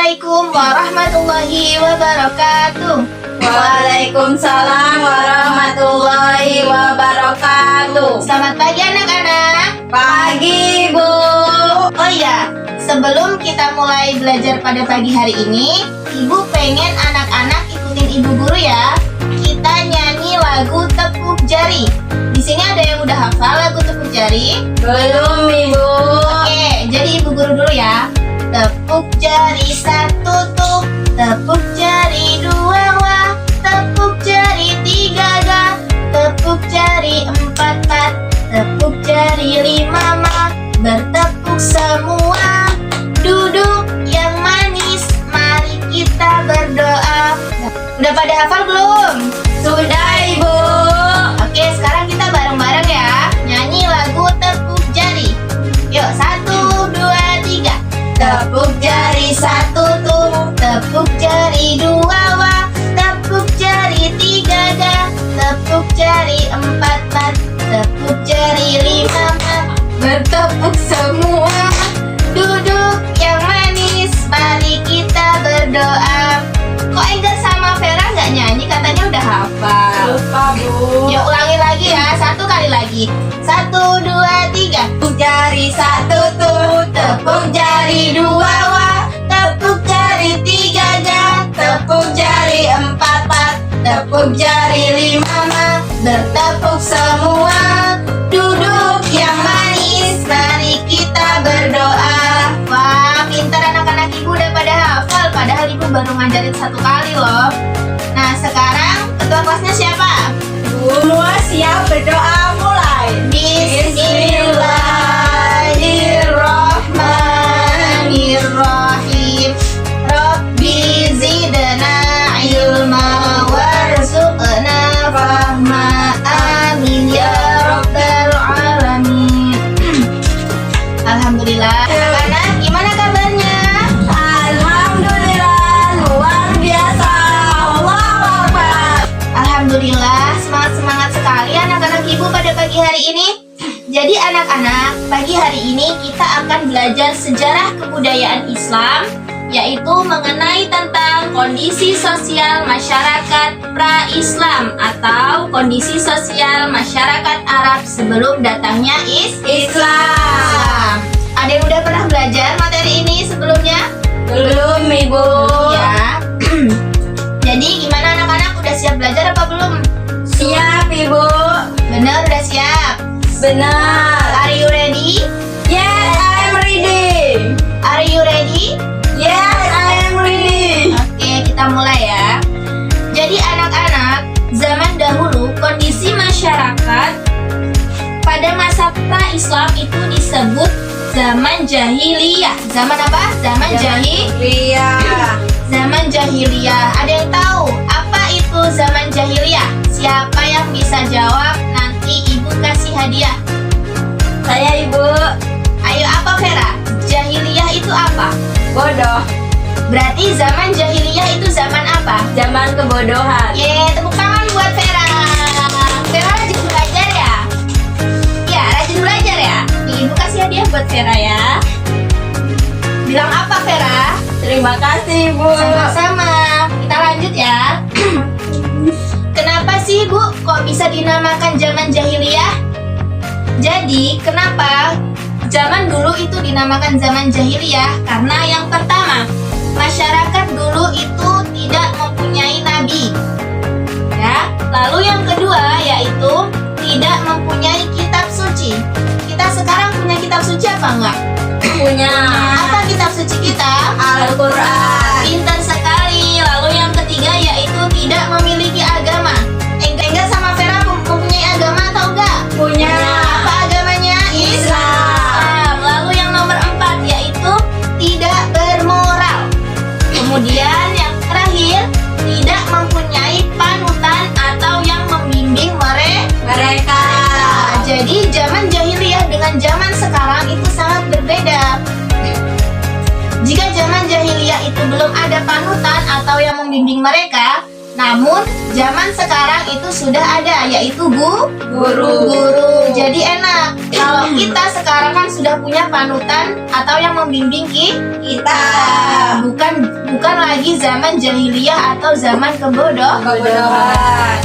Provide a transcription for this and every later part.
Assalamualaikum warahmatullahi wabarakatuh. Waalaikumsalam warahmatullahi wabarakatuh. Selamat pagi anak-anak. Pagi, Bu. Oh iya, sebelum kita mulai belajar pada pagi hari ini, Ibu pengen anak-anak ikutin Ibu guru ya. Kita nyanyi lagu Tepuk Jari. Di sini ada yang udah hafal lagu Tepuk Jari? Belum, Ibu. Oke, jadi Ibu guru dulu ya. Tepuk jari satu tuh, tepuk jari dua wah, tepuk jari tiga ga, tepuk jari empat pat, tepuk jari lima ma, bertepuk semua. Duduk yang manis, mari kita berdoa. Udah pada hafal belum? Sudah, Ibu. Oke, sekarang kita bareng-bareng ya. Nyanyi lagu Tepuk Jari. Yuk, 1, 2, 3. Tepuk jari satu tuh, tepuk jari dua wah, tepuk jari tiga ga, tepuk jari empat pat, tepuk jari lima ma, bertepuk semua. Duduk yang manis, mari kita berdoa. Kok Enggar sama Vera nggak nyanyi? Katanya udah hafal. Lupa, Bu. Yuk ulangi lagi ya, satu kali lagi. 1, 2, 3. Tepuk jari satu tuh, tepuk jari dua wah, tepuk jari tiga ga, tepuk jari empat pat, tepuk jari lima ma, bertepuk semua. Duduk yang manis, mari kita berdoa. Wah, pintar anak-anak Ibu udah pada hafal. Padahal Ibu baru ngajarin satu kali loh. Nah, sekarang ketua kelasnya siapa? Semua siap berdoa, mulai. Bismillahirrahmanirrahim. Rabbi zidna ilma warzuqna fahma. Amin ya rabbal alamin. Alhamdulillah. Anak-anak, gimana kabarnya? Alhamdulillah, luar biasa. Allahu Akbar. Alhamdulillah, semangat sekali anak-anak Ibu pada pagi hari ini. Jadi anak-anak, pagi hari ini kita akan belajar sejarah kebudayaan Islam, yaitu mengenai tentang kondisi sosial masyarakat pra-Islam atau kondisi sosial masyarakat Arab sebelum datangnya Islam. Ada yang udah pernah belajar materi ini sebelumnya? Belum, Ibu. Ya. Jadi gimana anak-anak, udah siap belajar apa belum? Siap, Ibu. Bener, udah siap. Benar. Are you ready? Yes, I am ready. Are you ready? Yes, I am ready. Oke, kita mulai ya. Jadi anak-anak, zaman dahulu kondisi masyarakat pada masa pra-Islam itu disebut zaman jahiliyah. Zaman apa? Zaman Iya. Zaman jahiliyah. Ada yang tahu apa itu zaman jahiliyah? Siapa yang bisa jawab? Nanti Ibu kasih hadiah. Saya, Ibu. Ayo, apa Vera? Jahiliyah itu apa? Bodoh. Berarti zaman jahiliyah itu zaman apa? Zaman kebodohan. Tepuk tangan buat Vera. Vera rajin belajar ya? Ya, rajin belajar ya? Nih, Ibu kasih hadiah buat Vera ya. Bilang apa Vera? Terima kasih, Ibu. Sama-sama. Kita lanjut ya. Kenapa sih Bu kok bisa dinamakan zaman jahiliyah? Jadi kenapa zaman dulu itu dinamakan zaman jahiliyah? Karena yang pertama, masyarakat dulu itu tidak mempunyai nabi. Ya. Lalu yang kedua yaitu tidak mempunyai kitab suci. Kita sekarang punya kitab suci apa enggak? Punya Apa kitab suci kita? Al-Quran. Pintar sekali. Lalu yang ketiga yaitu tidak memiliki agama. Enggar sama Vera mempunyai agama atau enggak? Punya Apa agamanya? Islam. Lalu yang nomor 4 yaitu tidak bermoral. Kemudian yang terakhir tidak mempunyai panutan atau yang membimbing mereka. Jadi zaman jahiliyah dengan zaman sekarang itu sangat berbeda. Jika zaman jahiliyah itu belum ada panutan atau yang membimbing mereka, Namun zaman sekarang itu sudah ada, yaitu Guru. Jadi enak kalau kita sekarang kan sudah punya panutan atau yang membimbing Kita. bukan lagi zaman jahiliyah atau zaman Kebodohan.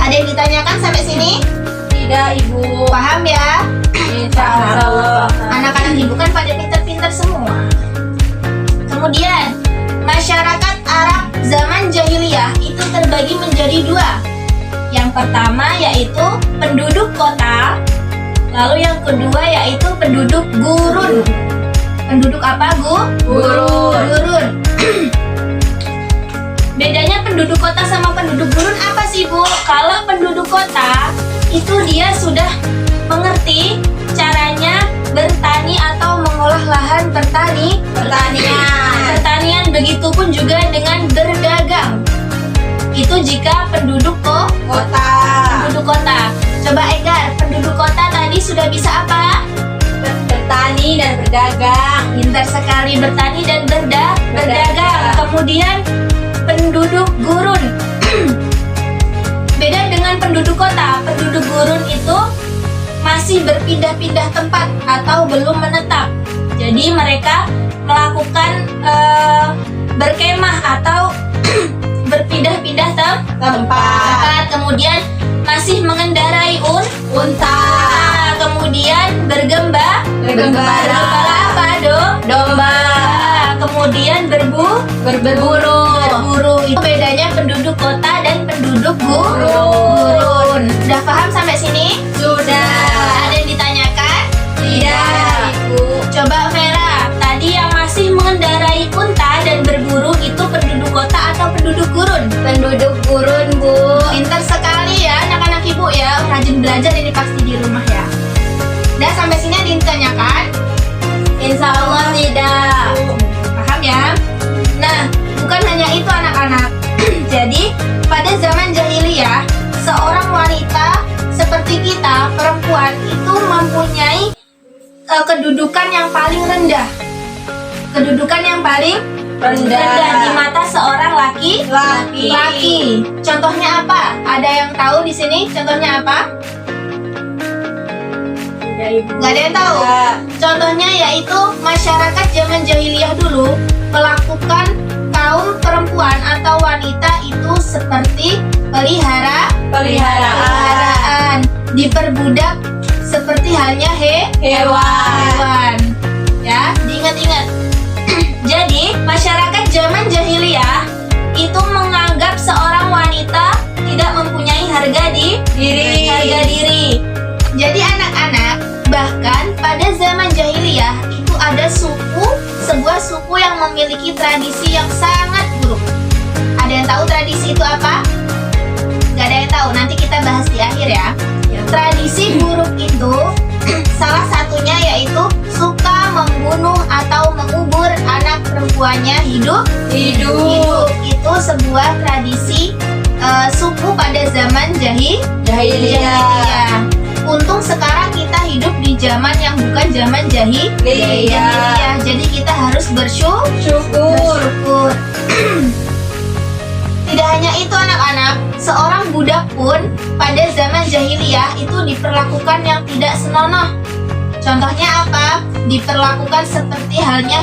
Ada yang ditanyakan sampai sini? Tidak, Ibu. Paham ya? Insya Allah. Anak-anak ibu kan pada pintar-pintar semua. Kemudian masyarakat Arab zaman jahiliyah itu terbagi menjadi dua. Yang pertama yaitu penduduk kota, lalu yang kedua yaitu penduduk gurun. Penduduk apa, Gurun. Bedanya penduduk kota sama penduduk gurun apa sih, Bu? Kalau penduduk kota itu dia sudah mengerti caranya bertani atau mengolah lahan pertanian, begitupun juga dengan berdagang. Itu jika penduduk Kota. kota. Coba Enggar, penduduk kota tadi sudah bisa apa? Bertani dan berdagang. Pintar sekali, bertani dan berdagang. Kemudian penduduk gurun. Beda dengan penduduk kota. Penduduk gurun itu masih berpindah-pindah tempat atau belum menetap. Jadi mereka melakukan berkemah atau berpindah-pindah tempat. Kemudian masih mengendarai unta. Kemudian bergembala apa dong? Domba. Kemudian berburu. Itu bedanya penduduk kota dan penduduk gurun. Udah paham sampai sini? Sudah. Ada yang ditanyakan? Tidak, Ibu. Coba Vera, tadi yang masih mengendarai unta dan berburu itu penduduk kota atau penduduk gurun? Penduduk gurun, Bu. Pintar sekali ya anak-anak ibu ya, rajin belajar ini pasti di rumah ya. Udah sampai sini ada yang ditanyakan? Insya Allah tidak. Paham ya? Nah, bukan hanya itu anak-anak. Jadi, pada zaman jahiliyah, seorang wanita seperti kita, perempuan, itu mempunyai kedudukan yang paling rendah. Kedudukan yang paling rendah di mata seorang laki. Contohnya apa? Ada yang tahu di sini? Contohnya apa? Tidak, Ibu. Gak ada yang tahu. Contohnya yaitu masyarakat zaman jahiliyah dulu melakukan kaum perempuan atau wanita itu seperti peliharaan, diperbudak seperti halnya hewan. Ya, diingat-ingat. Jadi, masyarakat zaman jahiliyah itu menganggap seorang wanita tidak mempunyai harga diri. Jadi anak-anak, bahkan pada zaman jahiliyah itu ada sebuah suku yang memiliki tradisi yang sangat buruk. Ada yang tahu tradisi itu apa? Gak ada yang tahu, nanti kita bahas di akhir ya. Tradisi buruk itu salah satunya yaitu suka membunuh atau mengubur anak perempuannya hidup. Itu sebuah tradisi suku pada zaman jahiliyah. Untung sekarang kita hidup di zaman yang bukan zaman jahiliyah. Jadi kita harus bersyukur. Tidak hanya itu anak-anak, seorang budak pun pada zaman jahiliyah itu diperlakukan yang tidak senonoh. Contohnya apa? Diperlakukan seperti halnya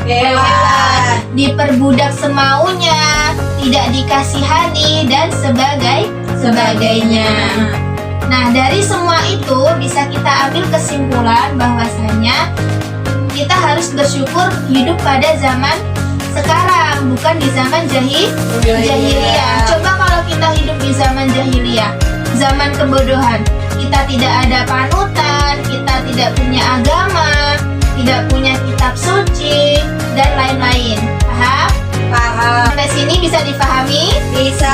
hewan, diperbudak semaunya, tidak dikasihani dan sebagainya. Nah, dari semua itu bisa kita ambil kesimpulan bahwasanya kita harus bersyukur hidup pada zaman sekarang, bukan di zaman jahiliyah. Coba kalau kita hidup di zaman jahiliyah, zaman kebodohan, kita tidak ada panutan, kita tidak punya agama, tidak punya kitab suci, dan lain-lain. Paham? Sampai sini bisa dipahami? Bisa.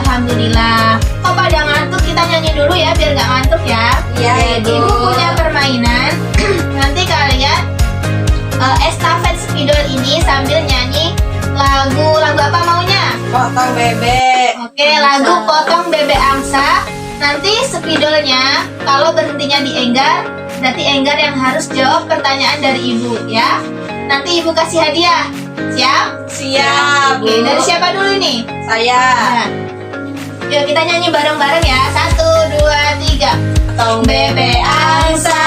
Alhamdulillah. Kok pada ngantuk, kita nyanyi dulu ya biar gak ngantuk ya. Iya, Ibu. Ibu punya permainan. Nanti kalian estafet spidol ini sambil nyanyi lagu apa maunya? Potong bebek. Oke, lagu potong bebek angsa. Nanti spidolnya kalau berhentinya di Enggar, berarti Enggar yang harus jawab pertanyaan dari ibu ya. Nanti ibu kasih hadiah. Siap? Siap, Oke, Bu. dari siapa dulu nih? Saya. Nah, yuk kita nyanyi bareng-bareng ya. 1, 2, 3. Tong bebe angsa,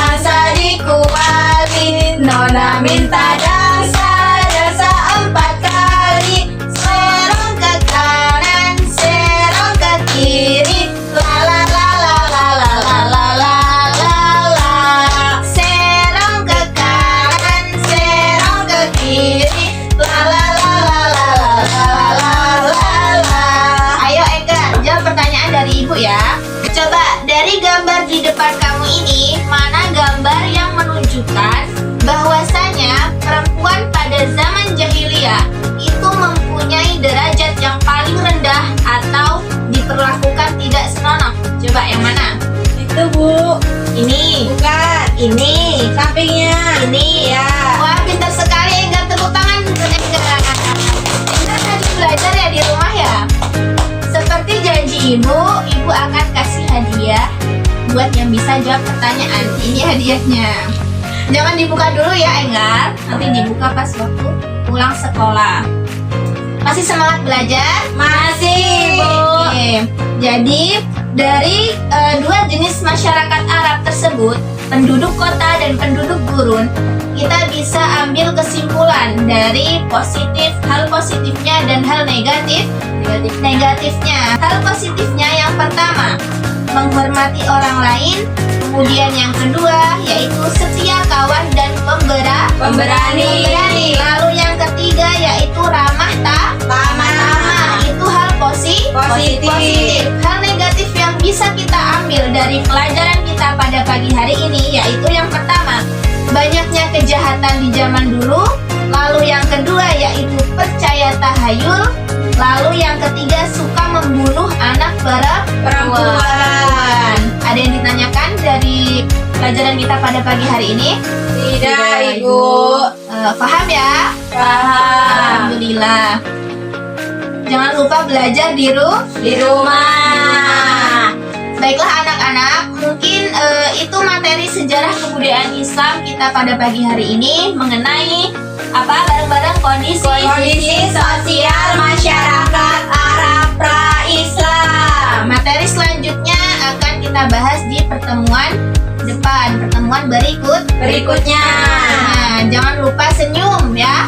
angsa dikuali. Nona minta dansa, dansa 4 kali. Serong ke kanan, serong ke kiri. La la la la la la la la la la la. Serong ke kanan, serong ke kiri. La la la la la la la la la la. Ayo Eka, jawab pertanyaan dari ibu ya. Coba dari gambar di depan kamu ini, mana gambar yang menunjukkan bahwasanya perempuan pada zaman jahiliyah itu mempunyai derajat yang paling rendah atau diperlakukan tidak senonoh? Coba yang mana? Itu, Bu. Ini, Bukan. ini, Sampingnya. ini. Ya. Wah, pintar sekali Enggar, tepuk tangan buat Enggar. Enggar tadi belajar ya di rumah ya. Seperti janji ibu akan kasih hadiah buat yang bisa jawab pertanyaan. Ini hadiahnya. Jangan dibuka dulu ya Enggar, nanti dibuka pas waktu pulang sekolah. Masih semangat belajar? Masih, Bu. Oke. Jadi dari dua jenis masyarakat Arab tersebut, penduduk kota dan penduduk gurun, kita bisa ambil kesimpulan dari hal positifnya dan hal negatifnya. Hal positifnya yang pertama, menghormati orang lain. Kemudian yang kedua yaitu setia kawan dan Pemberani. Lalu yang ketiga yaitu ramah tamah. Itu hal positif. Hal negatif yang bisa kita ambil dari pelajaran kita pada pagi hari ini yaitu yang pertama, banyaknya kejahatan di zaman dulu. Lalu yang kedua yaitu percaya tahayul. Lalu yang ketiga suka membunuh anak perempuan. Ada yang ditanyakan dari pelajaran kita pada pagi hari ini? Tidak, Ibu. Paham ya? Paham. Alhamdulillah. Jangan lupa belajar di rumah. Baiklah anak-anak, mungkin itu materi sejarah kebudayaan Islam kita pada pagi hari ini mengenai bareng-bareng Kondisi sosial masyarakat Arab pra-Islam. Materi selanjutnya akan kita bahas di pertemuan berikutnya. Nah, jangan lupa senyum ya.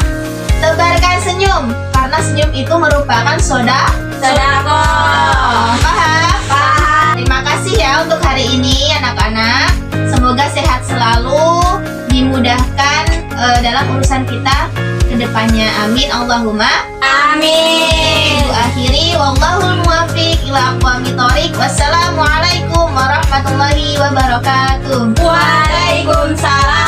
Tebarkan senyum karena senyum itu merupakan Sedekah. Paham? Terima kasih ya untuk hari ini anak-anak. Semoga sehat selalu, dimudahkan dalam urusan kita ke depannya. Amin Allahumma Amin. akhiri wallahul muwaffiq ila aqwamit thoriq. Wassalamualaikum warahmatullahi wabarakatuh. Waalaikumsalam.